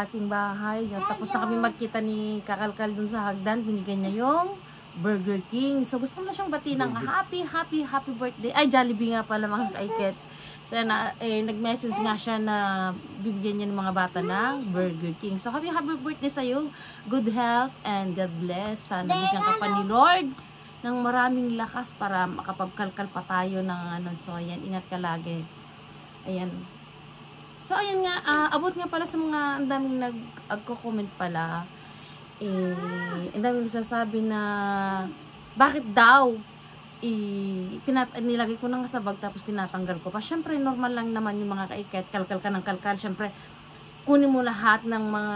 ating bahay. Tapos na kami magkita ni Kakalkal dun sa hagdan. Binigyan niya yung Burger King. So gusto mo na siyang bati ng happy birthday. Ay, Jollibee nga pala mga kaiket. So nag-message nga siya na bibigyan niya ng mga bata ng Burger King. So happy birthday sa'yo. Good health and God bless. Sana bigyan ka pa ni Lord ng maraming lakas para makapagkalkal pa tayo ng ano. So ayan, ingat ka lagi. Ayan. So ayan nga, abot nga pala sa mga ang daming nag-comment pala. Ang daming nagsasabi na bakit daw nilagay ko na nga sa bag tapos tinatanggal ko pa. Syempre normal lang naman yung mga kaiket, kalkal ka ng kalkal. Syempre kunin mo lahat ng mga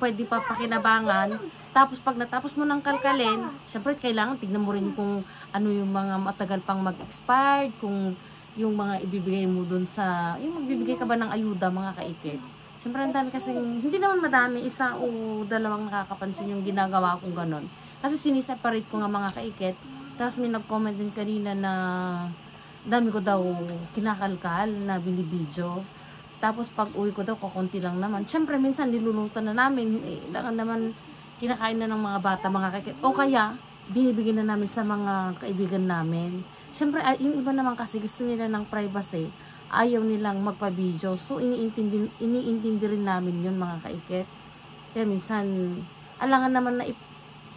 pwede pa pakinabangan. Tapos pag natapos mo ng kalkalin, syempre kailangan tignan mo rin kung ano yung mga matagal pang mag-expired, kung yung mga ibibigay mo dun sa, yung magbibigay ka ba ng ayuda mga kaiket. Siyempre ang dami kasi, hindi naman madami, isa o dalawang nakakapansin yung ginagawa kong ganon. Kasi siniseparate ko nga mga kaiket. Tapos may nag-comment din kanina na dami ko daw kinakalkal na binibidyo. Tapos pag uwi ko daw, kukunti lang naman. Siyempre minsan nilulutan na namin, kailangan naman kinakain na ng mga bata, mga kaiket. O kaya, binibigyan na namin sa mga kaibigan namin. Siyempre, yung iba naman kasi gusto nila ng privacy, ayaw nilang magpa-video. So, iniintindi rin namin yun mga kaiket. Kaya minsan, alangan naman na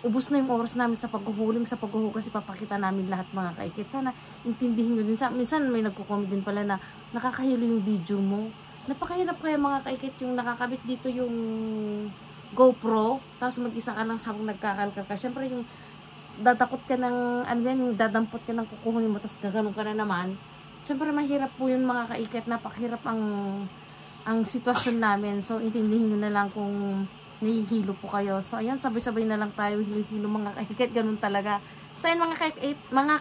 ubos na yung oras namin sa paghuhuling, sa paghuhugas, ipapakita namin lahat mga kaiket. Sana intindihin nyo din. Minsan may nagko-comment din pala na nakakahilo yung video mo. Napakahirap kaya mga kaiket yung nakakabit dito yung GoPro, tapos mag-isa ka lang sabang nagkakalkal ka. Siyempre yung dadakot ka ng, ano yan, yung dadampot ka ng kukunin mo, tapos gaganon ka na naman. Siyempre mahirap po yun mga kaiket, napakahirap ang sitwasyon namin. So intindihin nyo na lang kung nahihilo po kayo. So ayan, sabay-sabay na lang tayo hilo mga kaiket, ganun talaga. So ayan mga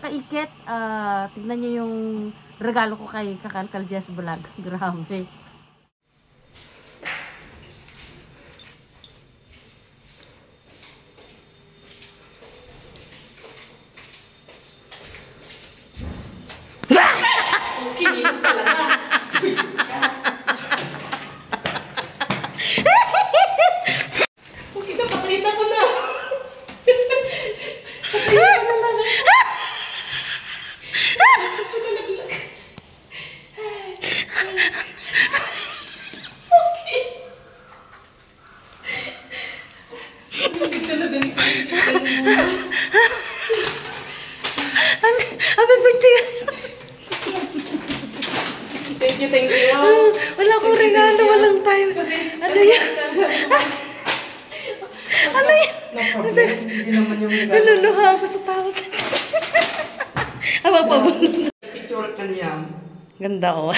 kaiket, tignan nyo yung regalo ko kay Kakalkal Jess Vlog. Grabe. Kinilig talaga. Okay na, patayin ako na. Patayin ako na lang. Gusto ko na naglag. Okay. Kinilig talaga ni Happy birthday! Thank you. Wala akong regalo, walang time. Ano yan? Ano yan? No problem. Hindi naman yung regalo. Naluluha ako sa tawag. Ama pa ba? Picture ka niya. Ganda ko.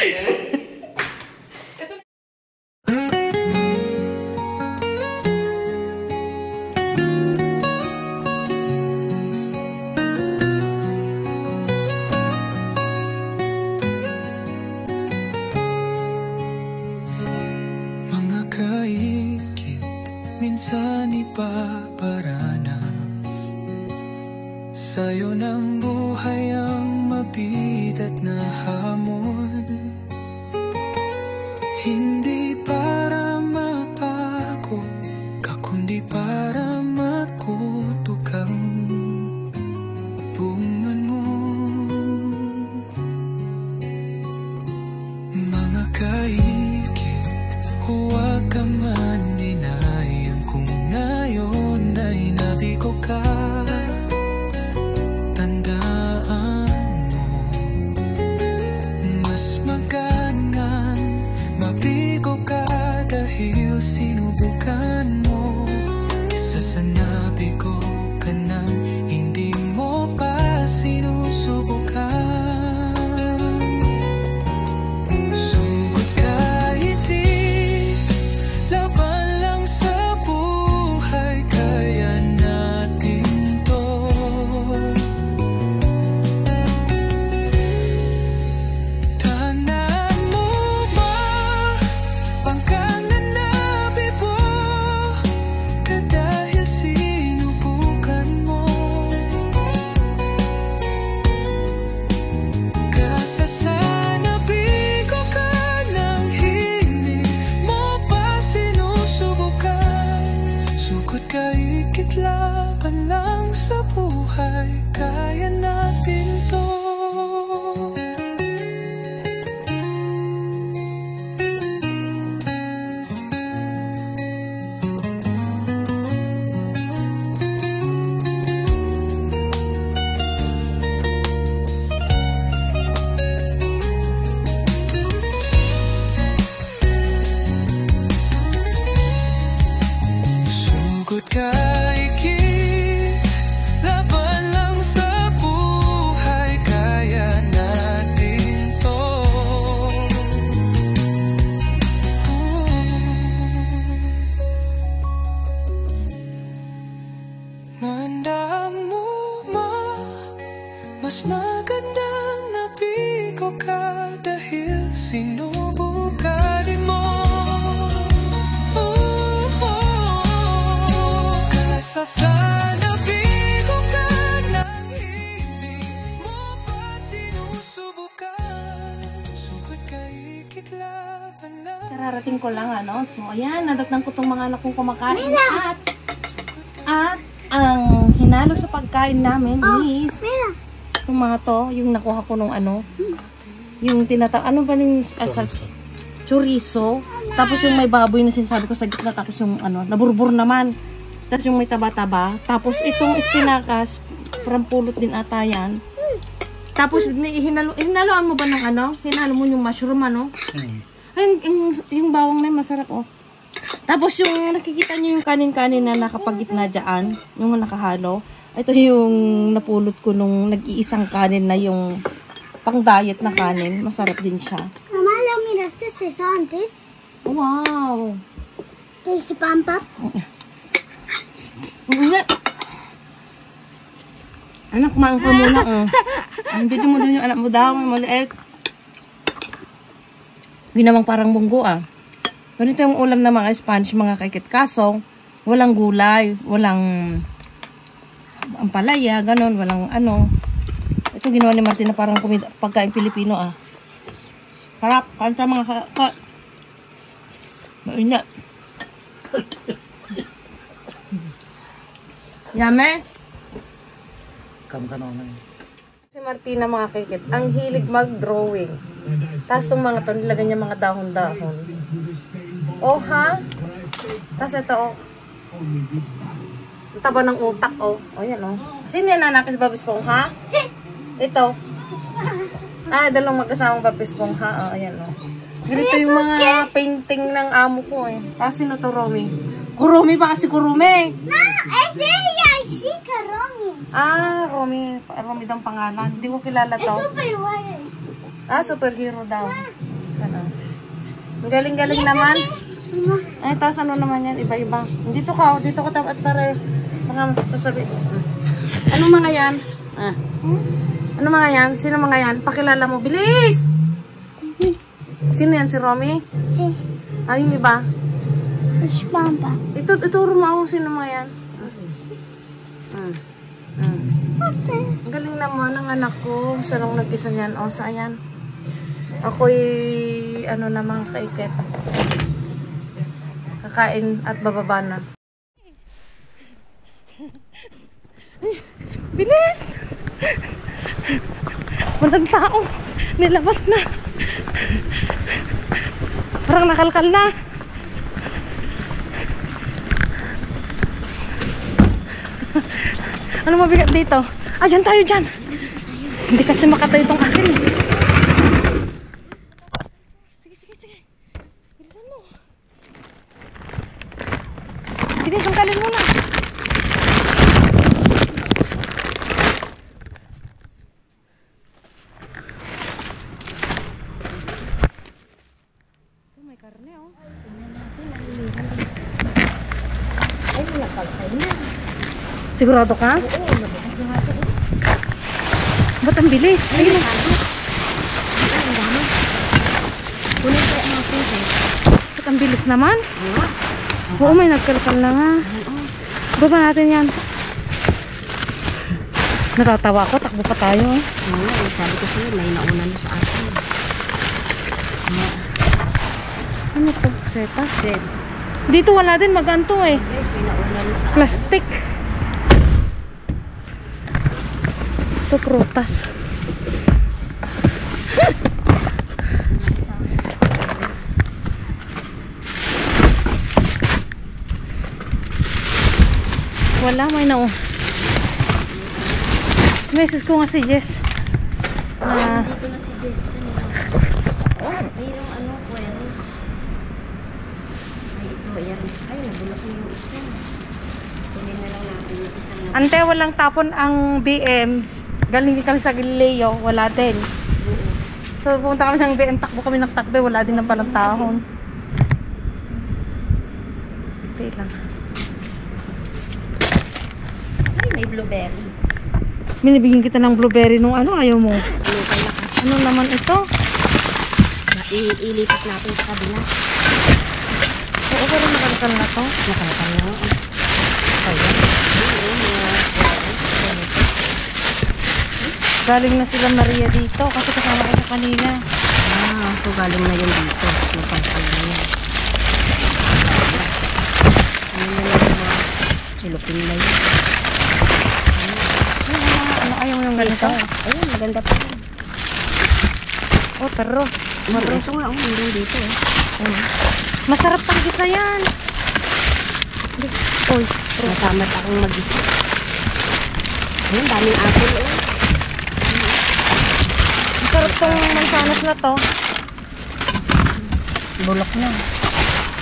Minsan ipaparanas sa'yo ng buhay ang mabigat na hamon. Hindi para mapako ka, kundi para makutok ang bungan mo. Mga kaikit, huwag ka man ngayon ay nabigo ka. Tandaan mo, mas maganang mabigo ka dahil sinubukan mo. Sugod kahigit laban lang sa buhay, kaya natin to. Sugod kahigit laban lang sa buhay, kaya natin to. Nandaan mo mas magandang nabigo ka dahil sinubukan mo. Kaysa sana bigo ka nang hindi mo pa sinusubukan. Sugod kahigit laban lang. Kararating ko lang, ano. So, ayan, nadatnan ko tong mga anak kong kumakain. At ang hinalo sa pagkain namin is itong mga to, yung nakuha ko nung ano, yung ano ba yung chorizo, tapos yung may baboy na sinasabi ko sa gitna, tapos yung ano, naburbur naman, tapos yung may taba-taba, tapos itong espinacas, parang pulot din ata yan. Tapos hinaloan mo ba ng ano? Hinalo mo yung mushroom, ano? Ay, yung bawang na yun, masarap, oh. Tapos yung nakikita nyo yung kanin-kanin na nakapagitna dyan, yung nakahalo, ito yung napulot ko nung nag-iisang kanin na yung pang-diet na kanin. Masarap din siya. Mamá, ¿lo miraste eso antes? Wow! ¿De ese pampa? Anak, kumain ka muna. Video mo din yung anak mo daw, may maliit. Ginamang parang bunggo, ah. Ganito yung ulam ng mga Spanish, mga kaikit. Kaso, walang gulay, walang ampalaya, ganon, walang ano. Ito ginawa ni Martina parang pagkain Pilipino, ah. Harap, kanta mga mainit. Yame? Si Martina, mga kaikit, ang hilig mag-drawing. Tapos itong mga to, nilagyan niya mga dahon-dahon. Oh, ha? Tapos ito, oh. Ang taba ng utak, oh. O, yan, oh. Sino yan, nanakis babispong, ha? Ito. Ah, dalawang mag-asamang babispong, ha? Oh, ayan, oh. Ganito yung mga painting ng amo ko, eh. Tapos sino to, Romy? Kurumi ba kasi Kurumi? No, es ella, chica, Romy. Ah, Romy. Romy daw ang pangalan. Hindi ko kilala Es to. superhéroe. Ah, superhero daw. Ano? Ang galing-galing naman. Ay, tapos ano naman yan? Iba-iba. Dito ka at pare. Baka sasabi. Ano mga yan? Ah. Ano mga yan? Sino mga yan? Pakilala mo. Bilis! Sino yan? Si Romy? Sí, Ah, yung iba? es pampa. Ituro mo ako. Sino mga yan? Ang galing naman ng anak ko. Siya nung nag-isa niyan. O, saan? Ako'y ano naman kaiket. Kakain at bababa na. Bilis! Walang tao. Nilabas na. Parang nakalkal na. Ano mabigat dito? Ah, dyan tayo dyan. Hindi kasi makatayo itong akin. Sige. Bilisan mo. Sige, tangkalin mo na. Oh, may karne, oh. Tingnan natin. Ay, nakalkal na. Sigurado ka? Oo, nabukas na ito. Ba't ang bilis? Ayun. Ang dami. Kunin ko ang ating eh. Ba't ang bilis naman? Oo, may nagkalkal na nga. Baba natin yan. Natatawa ako, takbo pa tayo. Oo, sabi ko sa'yo, may nauna na sa atin. Ano to? Seta? Zed. Dito wala din, maganto eh. Guys, may nauna na sa Plastic. Ito, prutas. Wala, may na message ko nga si Jess. Dito na si Jason. Mayroong ano, puweros. Ay, ito, ayan. Ay, nabulok na yung isa. Kunin na lang natin yung isang na. Ante, walang tapon ang BM. Galing din kami sa Galileo, wala din. So, pumunta kami ng BM, takbo kami ng takbe, wala din ng palang tahon. Stay lang. Ay, may blueberry. Binibigyan kita ng blueberry nung ano, ayaw mo. Ano naman ito? Ilipat natin sa kabila. Oo, pero nakalakal na to. Nakalakal na. Galing na sila Maria dito kasi kasama ko sa kanina. Ah, so galing na yun dito. Napasal na yun. Ano na lang mga silupin na yun. Ano, ayaw mo yung ganito? Ayun, maganda pa yun. Oh, pero Ito nga, meron dito eh. masarap pang gisa yan. Uy, Natamad akong mag-isa. Ayun, daming apple eh. masarap tong mansanas na to. Bulok na.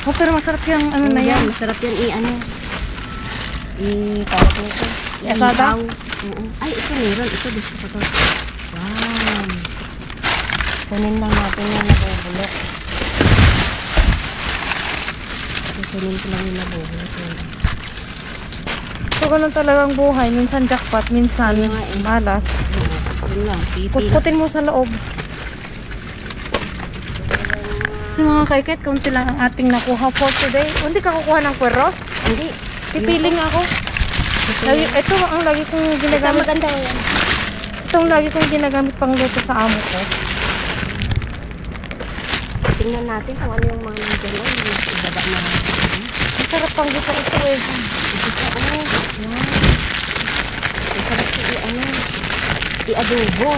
Oh, pero masarap yung ano na yan. Masarap yan i-ano. I-tawag nito. Asada? Oo. Ay, ito meron. Ito gusto ko to. Wow. Kunin lang natin yung nabubulok. Kunin ko lang yung nabubulok. So, ganun talagang buhay. Minsan jackpot, minsan malas. Yun lang. Pipili. Putputin mo sa loob. Yung mga kaiket, kaunti lang ang ating nakuha for today. Hindi ka kukuha ng puweros? Hindi. Pipiling ako. Lagi, ito ang lagi kong ginagamit. Maganda yan. Itong lagi kong ginagamit pang luto sa amo ko. Tingnan natin kung ano yung mga nandiyan. Ay, yung ibaba na. Masarap pang gusto ito eh. Masarap ko i-ano. I-adobo.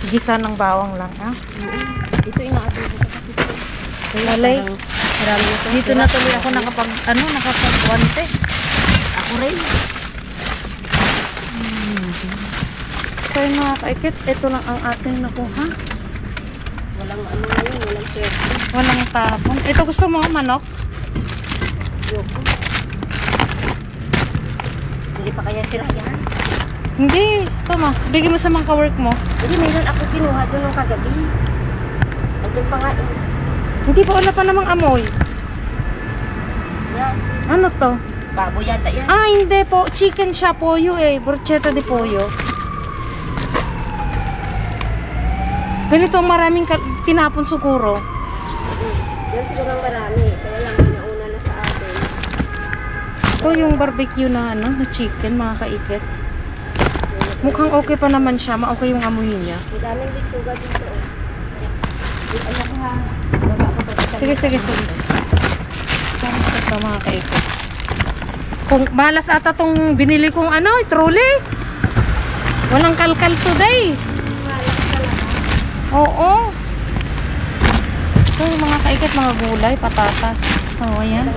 Gisa ng bawang lang, ha? Ito ina-adobo ko kasi ito. Walay. Marami na ito. Dito na tuloy ako nakapag-guante. Ako rin. So yung mga kaiket, ito lang ang ating nakuha. Walang ano ngayon, walang swerte. Walang tapon. Ito gusto mo, manok? Yoko. Hindi pa kaya sira yan? Hindi. Tama. Bigyan mo sa mga ka-work mo. Hindi, mayroon ako kinuha doon nung kagabi. Andun pa nga eh. Hindi pa, wala pa namang amoy. Yan. Ano to? Baboy yata yan. Ah, hindi po. Chicken siya, pollo eh. Bruschetta de pollo. Ganito maraming tinapon siguro. Yan siguro ang marami. Kaya lang pinauna na sa atin. Ito yung barbecue na ano, na chicken, mga kaiket. Mukhang okay pa naman siya. Ma-okay yung amoy niya. Ang daming bituga dito. Ano ko ha? Baba ko pa. Sige. Ito mga kaiket. Kung malas ata tong binili kong ano, trolley. Walang kalkal today. Oo. So, mga kaiket, mga gulay, patatas. So, ayan.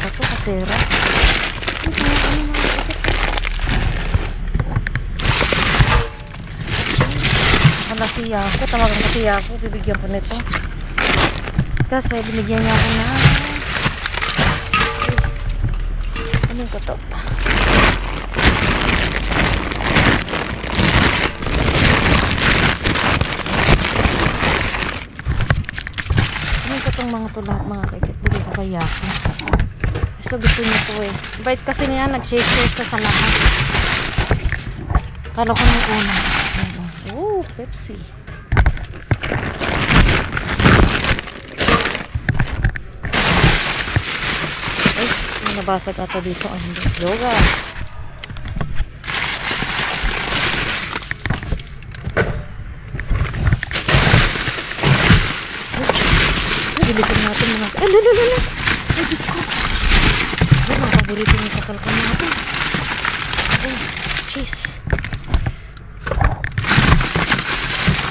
Ito kasera. Wala siya ako. Tawagan ko siya ako. Bibigyan ko nito. Kasi binigyan niya ako na anong ko to? Anong ko tong mga to lahat mga kaikit. Bigyan ko kaya ako. Gusto niya po eh. Bait kasi niya, nag-share siya sa lahat. Kala ko nung una. Oh, Pepsi. Ay, may nabasag ata dito. Ay, hindi. Yoga. Bilisan natin mga... Ay, lala! Ay, Diyos ko! Ay, mga paborito yung kakalkan natin. Oh, cheese.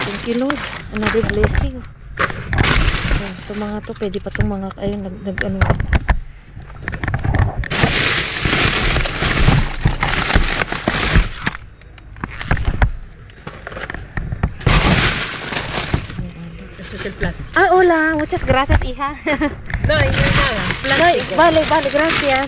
Thank you, Lord. Another blessing. Ay, ito mga to, pwede pa itong mga... Ayun, nag-ano. Ah, hola. Muchas gracias, hija. No, yun na lang. No, vale, gracias.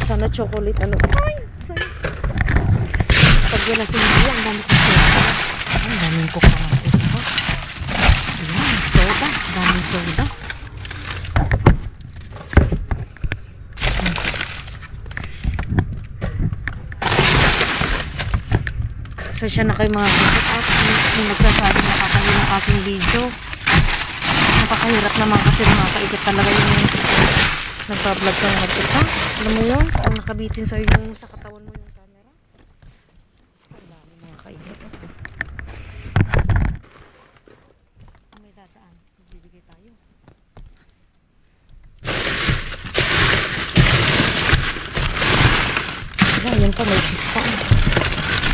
Sana chocolate, ano. Ay, sorry. Pag wala si Maria, ang dami ko soda. Ang daming ko pa. Ayan, soda. Ang daming soda. So siya na kayo mga kapit at may nagsasabi na kakayo ng aking video. Napakahirap naman kasi nakakaikot talaga yung nagpa-vlog ka ng isa. Alam mo yun? Kung nakabitin sa'yo yung sa katawan mo yung camera. Ang dami mga kaikot. May dadaan. Magbibigay tayo. Ayan, yan pa. May cheese pa.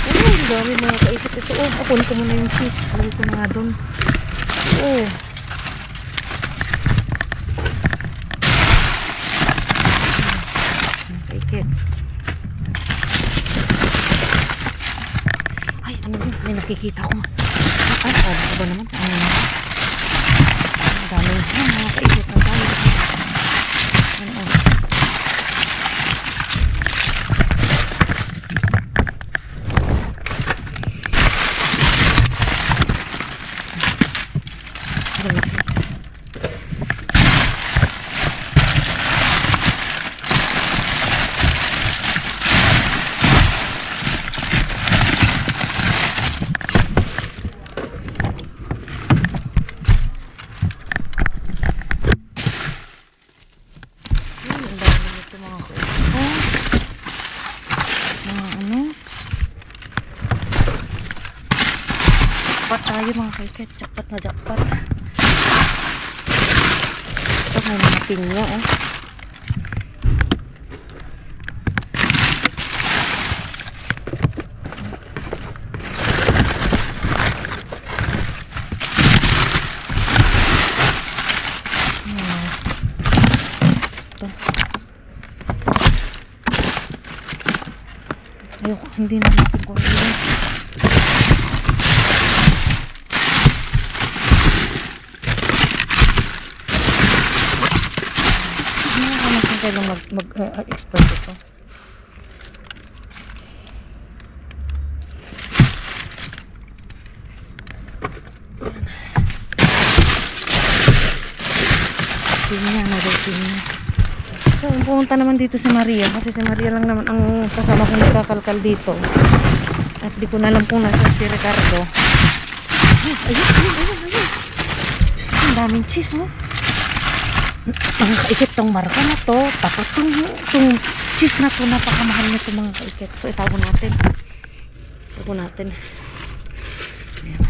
Ang dami mga kaisip ito. Oh, apon ko muna yung cheese. Lagi ko na nga doon. Oh. Kaikit. Ay, ano yun? May nakikita ko. Ay, ano ba naman? Ang dami yung mga kaisip na tayo. Ano? Jackpot tayo mga kaiket. Jackpot na jackpot. Ito may mga pinya eh. Ayoko, hindi na natin ko yun. Kailang mag-export ito. Pinya na daw, pinya. So, pumunta naman dito si Maria kasi si Maria lang naman ang kasama kong nagkakalkal dito. At di ko na alam kung nasa si Ricardo. Ayun. Gusto, ang daming cheese, no? Ang kaikit tong marka na to, tapos itong cheese na to, napakamahal na ito mga kaikit. So itago natin. Ayan.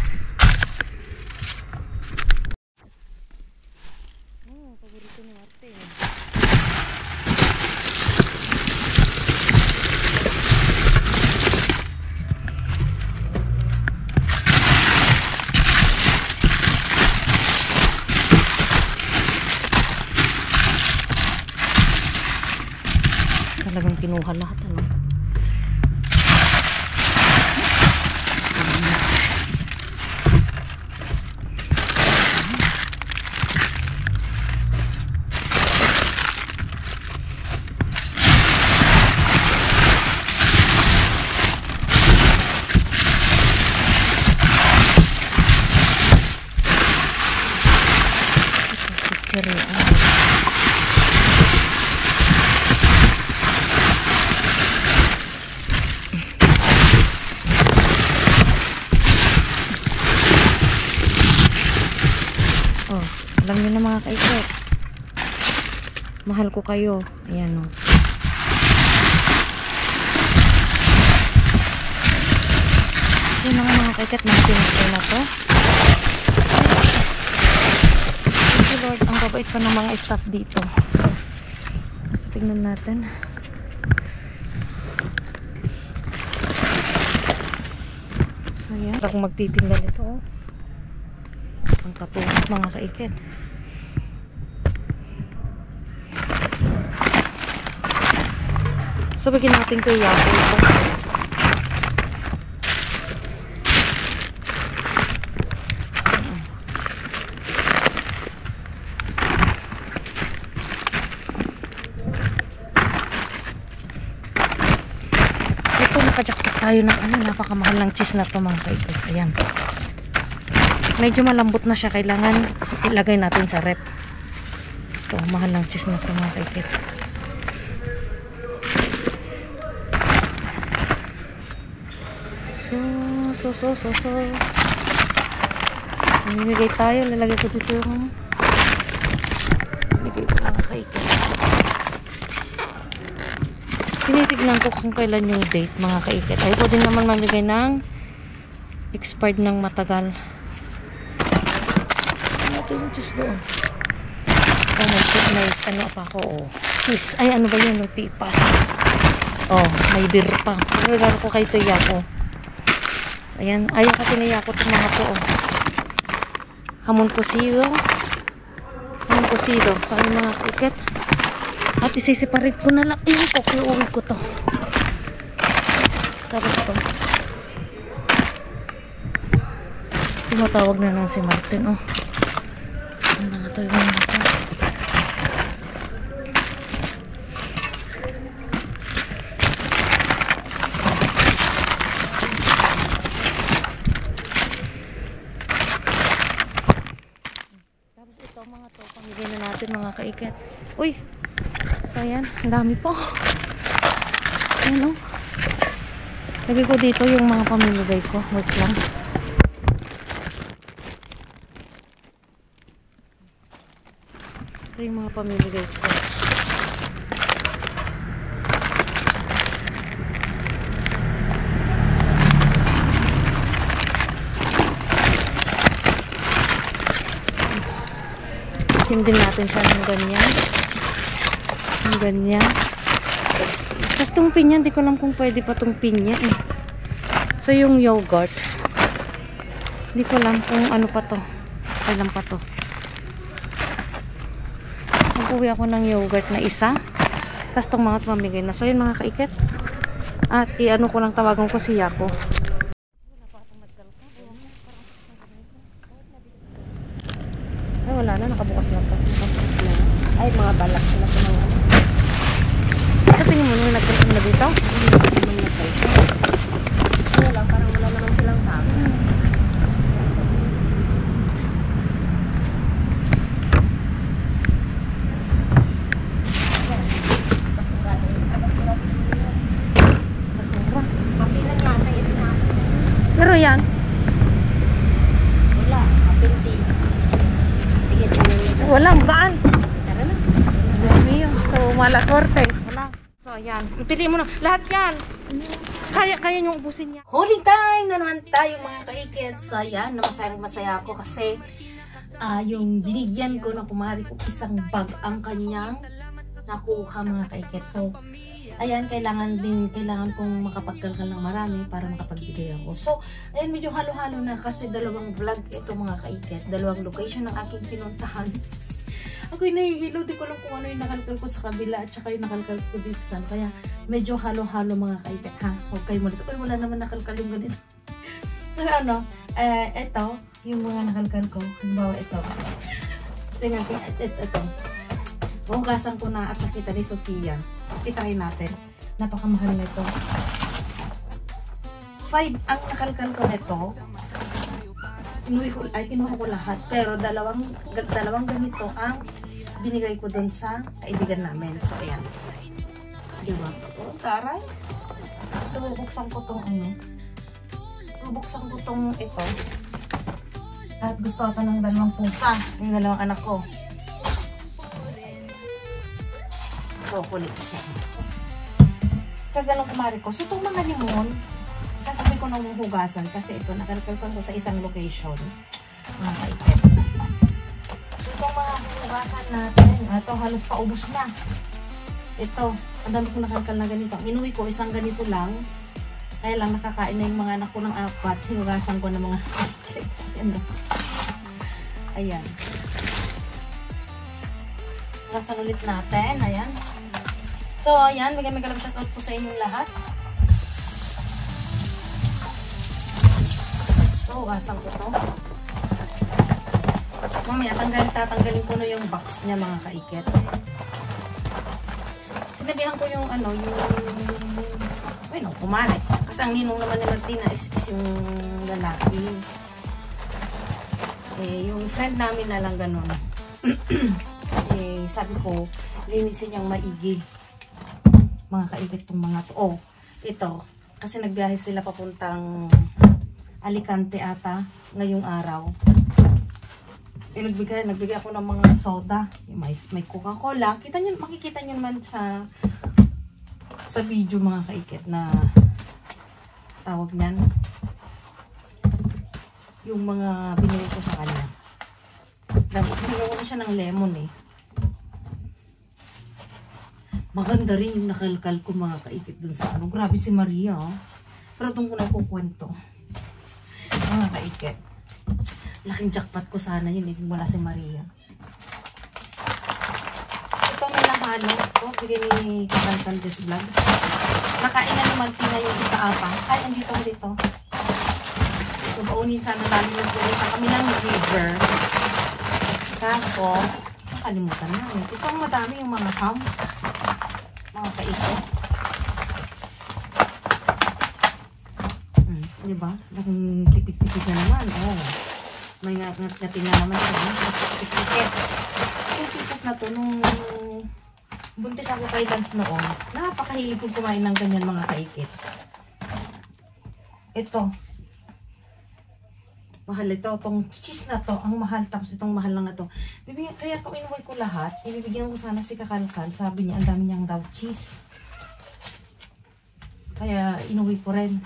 Oh, paborito ni Martin. Talagang kinuha lahat, ano? chichirian. Oh, alam niyo na mga kaiket. Mahal ko kayo. Ayan o. Yun na nga mga kaiket. Mga pinagay na to. Thank you Lord. Ang babait pa ng mga staff dito. So, tingnan natin. So yan. Ako magtitingnan ito oh. Ang katulad mga kaiket. So bigyan natin ito yapo ito. Ito nakajaktak tayo ng ano, napakamahal ng cheese na to mga kaiket. Ayan. Medyo malambot na siya, kailangan ilagay natin sa rep. Ito, mahal ng cheese na to mga kaiket. So. Namimigay tayo. Lalagay ko dito yung namimigay ko mga kaiket. Tinitignan ko kung kailan yung date mga kaiket. Ayaw ko din naman mamigay ng expired ng matagal. Ito yung cheese doon. Oh, may ano pa ako. Oh. Cheese. Ay, ano ba yun? Tipas. Oh, may beer pa. Regalo ko kay Tuya ko. Ayan, ayaw kasi niyakot yung mga to, oh. Hamon cocido. Hamon cocido. So, yung mga kaiket. At isisiparate ko na lang. Ayun po, iuwi ko to. Tapos to. Tumatawag na lang si Martin, oh. Ano na nga to yung mga to. Pamigay na natin mga kaiket. Uy! So ayan, ang dami po. Ayan o. Lagay ko dito yung mga pamimigay ko. Wait lang. Ito yung mga pamimigay ko. Hindi natin siya ng ganyan. Ng ganyan. Tapos itong pinya, hindi ko alam kung pwede pa itong pinya eh. So yung yogurt, hindi ko alam kung ano pa to. Kailan pa to. Mag-uwi ako ng yogurt na isa. Tapos itong mga mamigay na. So yun mga kaiket. At i-ano ko lang, tawagan ko si Yako. Ay, wala na, nakabukas na pa. Ay, mga balak sila po mga. Sa tingin mo nung nagkaroon na dito? Wala, parang wala naman silang tao. Basura. Papilan natin ito na. Pero yan, Wala, kapinti. Sige, tingnan. walang gaan. Tara na. Diyos mio. So, mala sorte. Wala. So, ayan. Pili mo na. Lahat yan. Kaya nyo ubusin yan. Holding time na naman tayo mga kaiket. So, ayan. Masaya ako kasi yung binigyan ko na kumari ko isang bag ang kanyang nakuha mga kaiket. So, ayan. Kailangan kong makapagkalkal ng marami para makapagbigay ako. So, ayan. Medyo halo-halo na kasi dalawang vlog ito mga kaiket. Dalawang location ng aking pinuntahan. Ako'y nahihilo, di ko alam kung ano yung nakalkal ko sa kabila at saka yung nakalkal ko dito sa kaya medyo halo-halo mga kaiket ha. Huwag kayo malito. Uy, wala naman nakalkal yung ganito. So ano, eto, yung mga nakalkal ko. Halimbawa ito. Tingnan ko, ito. Hugasan ko na at nakita ni Sofia. Itry natin. Napakamahal na ito. 5 ang nakalkal ko nito. Kinuha ko lahat. Pero dalawang ganito ang binigay ko dun sa kaibigan namin. So, ayan. Diba? Oh, taray. So, bubuksan ko tong ano. Bubuksan ko tong ito. At gusto ito ng dalawang pusa. Yung dalawang anak ko. Chocolate siya. So, ganun kumari ko. So, itong mga limon, sasabi ko nang hugasan kasi ito, nakalkalpan ko sa isang location. Mga kaiket. So, itong mga hugasan natin, ito, halos paubos na. Ito, ang dami ko nakalkal na ganito. Inuwi ko, isang ganito lang. Kaya lang nakakain na yung mga anak ko ng 4. Hinugasan ko ng mga kaiket. Ayan. Hugasan ulit natin. Ayan. So, ayan. May love shoutout po sa inyong lahat. So, hugasan ko to. Mamaya, tatanggalin ko na yung box niya, mga kaiket. Sinabihan ko yung ano, kumari. Kasi ang ninong naman ni Martina is yung lalaki. Yung friend namin na lang ganun. Sabi ko, linisin niyang maigi. Mga kaiket tong mga to. Oh, ito. Kasi nagbiyahe sila papuntang Alicante ata ngayong araw. Nagbigay ako ng mga soda. May Coca-Cola. Makikita niyo naman sa video, mga kaiket, na tawag niyan. Yung mga binili ko sa kanya. Binigyan ko na siya ng lemon eh. Maganda rin yung nakalkal ko, mga kaikit, dun sa ano. Grabe si Maria. Pero doon ko na kukwento. Mga kaikit. Laking jackpot ko sana yun eh, kung wala si Maria. Ito may nahalo. Ito, bigay ni Kakalkan this vlog. Nakain na naman Tina yung ika-apa. Ay, andito. So, baunin sana namin yung pumunta kami ng river. Kaso, nakalimutan namin. Ito ang madami yung mga ham. Mga kaikit. Diba? Laking tipid-tipid na naman. Oh. May ngat-ngatin na naman siya. Tipid-tipid. Yung tipas na to, nung buntis ako kay Lance noon, napakahilig kong kumain ng ganyan, mga kaikit. Ito. Mahal ito. Itong cheese na to, ang mahal. Tapos itong mahal lang na to. Kaya kung inuwi ko lahat, ibibigyan ko sana si Kakalkan. Sabi niya, ang dami niyang daw cheese. Kaya inuwi ko rin.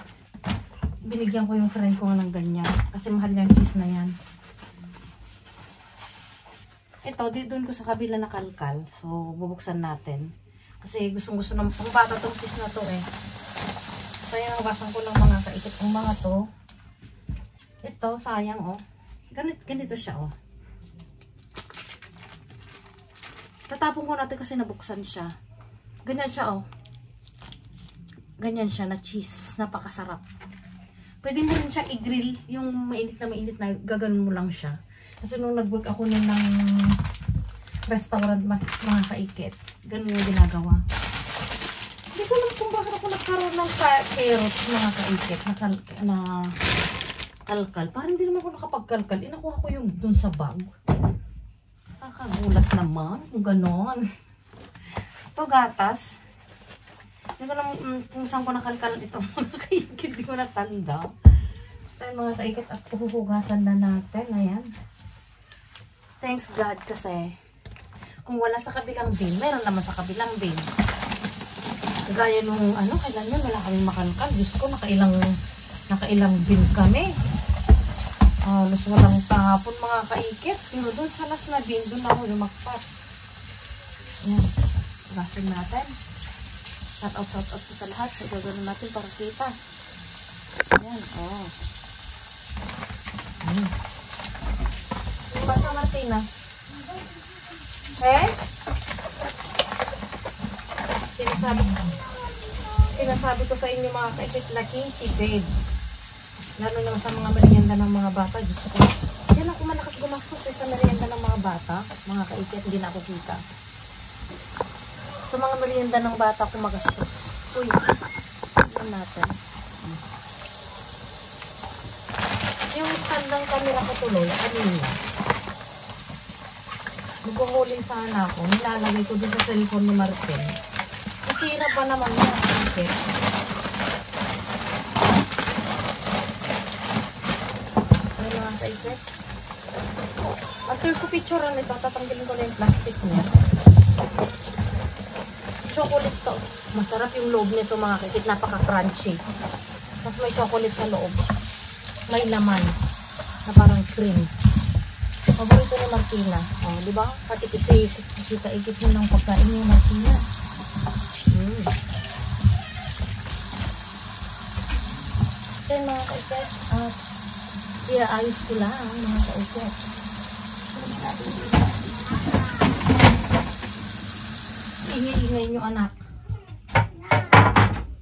Binigyan ko yung friend ko ng ganyan. Kasi mahal yung cheese na yan. Ito, doon ko sa kabila nakalkal. So, bubuksan natin. Kasi gustong-gusto ng bata tong cheese na to eh. So, yan ang basan ko ng mga kaikit. Ang mga to. Ito, sayang oh. Ganito siya oh. Tatapon ko natin kasi nabuksan siya. Ganyan siya oh. Ganyan siya na cheese. Napakasarap. Pwede mo rin siyang i-grill. Yung mainit na gaganon mo lang siya. Kasi nung nag-work ako nun ng restaurant, mga kaikit, ganun yung ginagawa. Hindi ko alam kung bakit ako nagkaroon ng carrots, mga kaikit, na kalkal. Parang hindi naman ako nakapagkalkal. Inakuha ko yung dun sa bag. Nakakagulat naman kung ganon. Ito gatas. Hindi ko alam kung saan ko nakalkal ito. Mga kaikit, hindi ko natanda. Tayo mga kaikit at puhuhugasan na natin. Ayan. Thanks God kasi kung wala sa kabilang bin, meron naman sa kabilang bin. Gaya nung ano, kailan yun, wala kaming makalkal. Diyos ko, nakailang bin kami. Halos walang tapon, mga kaikit. Pero doon sa last na bin, doon ako lumakpat. Ayan. Hugasin natin. Shout out po sa lahat. So, gagawin natin para kita. Ayan, oh. Ayan. Basta Martina. Eh? Sinasabi ko sa inyo mga kaikit, laking tipid. Lalo naman sa mga merienda ng mga bata. Diyos ko. Yan ako malakas gumastos sa merienda ng mga bata. Mga kaikit, hindi na ako kita. Sa mga merienda ng bata ko magastos. Uy. Yan natin. Yung stand ng camera ko tuloy, kanina. Nagkuhuli sana ako. Nilalagay ko dun sa cellphone ni Martin. Nasira pa naman yan. Okay. Ano nga kaiket? After ko picturean ito, tatanggalin ko na yung plastic niya. Chocolate to. Masarap yung loob nito mga kaiket. Napaka-crunchy. Tapos may chocolate sa loob. May laman. Na parang cream. Paborito ni Martina. Oh, di ba? Patikit si kaikit mo ng pagkain ni Martina. Yan mga kaiket. At iaayos ko lang mga kaiket. Ingay-ingay nyo anak.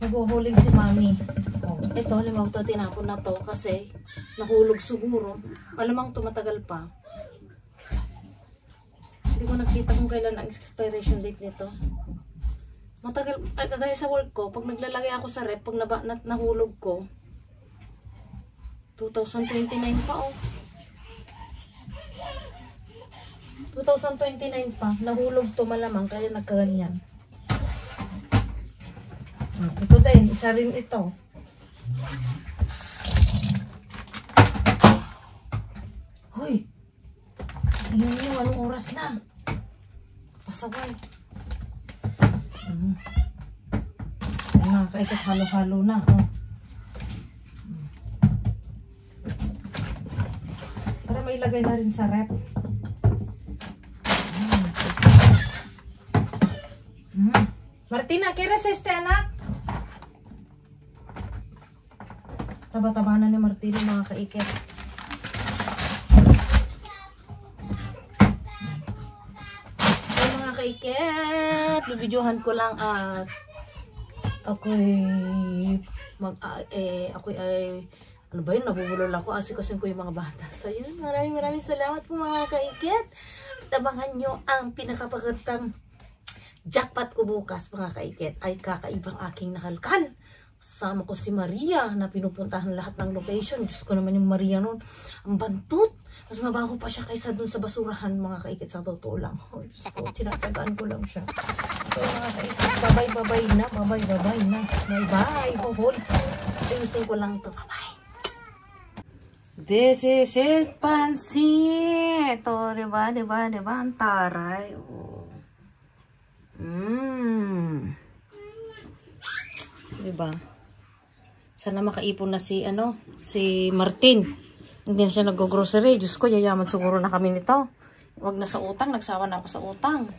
Naghuhuling si mami. Oh, ito, halimbawa ito, tinapon na to kasi nahulog siguro. Malamang tumatagal pa. Hindi ko nakita kung kailan ang expiration date nito. Matagal, kagaya sa work ko, pag naglalagay ako sa rep, pag nahulog ko, 2029 pa oh. 2029 pa, nahulog to malamang, kaya nagkaganyan. Ito din, isa rin ito. Hoy! Tingnan nyo, anong oras na? Pasaway. Nakakaikat halo-halo na. Oh. Para may ilagay na rin sa rep. Martina, kira sa este anak? Taba-taba na ni Martina mga kaikit. So mga kaikit, bibidyohan ko lang at ako'y ano ba yun, nabubulol ako, asikasin ko yung mga bata. So yun, maraming salamat po mga kaikit. Tabangan nyo ang pinakapagandang jackpot ko bukas mga kaikit ay kakaibang aking nakalkal. Kasama ko si Maria na pinupuntahan lahat ng location. Diyos ko naman yung Maria nun. Ang bantut. Mas mabaho pa siya kaysa dun sa basurahan mga kaikit sa totoo lang. Oh, Diyos ko, sinatsagaan ko lang siya. So mga kaikit, babay na. Bye-bye. Hold. Ayusin ko lang to. Bye-bye. This is it, pansit. O, diba? Ang taray. Oh. Diba? Sana makaipon na si Martin. Hindi na siya nag-grocery. Diyos ko, yayaman siguro na kami nito. Wag na sa utang, nagsawa na ako sa utang.